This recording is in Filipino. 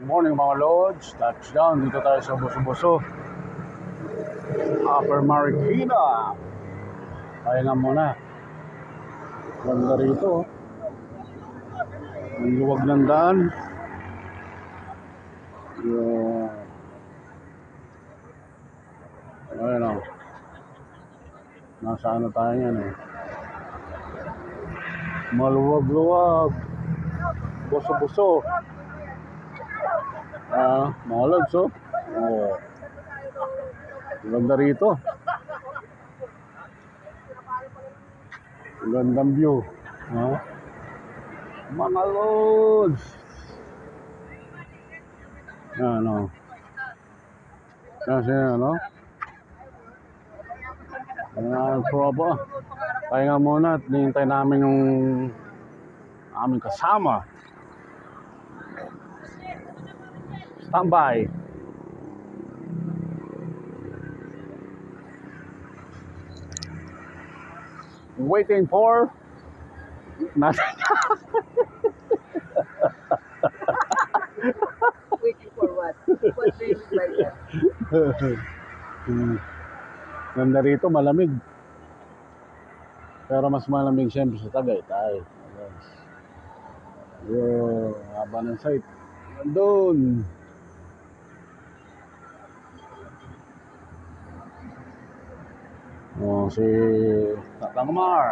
Good morning mga Lods. Touchdown dito tayo sa Buso-Buso, Upper Marikina. Pahinga muna. Ganda rito. Ang luwag ng daan. Ayan o. Nasa ano tayo yan eh. Maluwag-luwag. Buso-Buso. Mga Lods oh. Ganda rito. Gandang view. Mga Lods. Yan o. Kasi ano. Proba. Pahinga muna at hintay namin yung aming kasama. Standby. Waiting for nothing. Waiting for what? What do you mean by that? Ganda rito, malamig. Pero mas malamig siyempre sa Tagaytay. Yo, haba ng site. Nandun. Si Tatang Mar.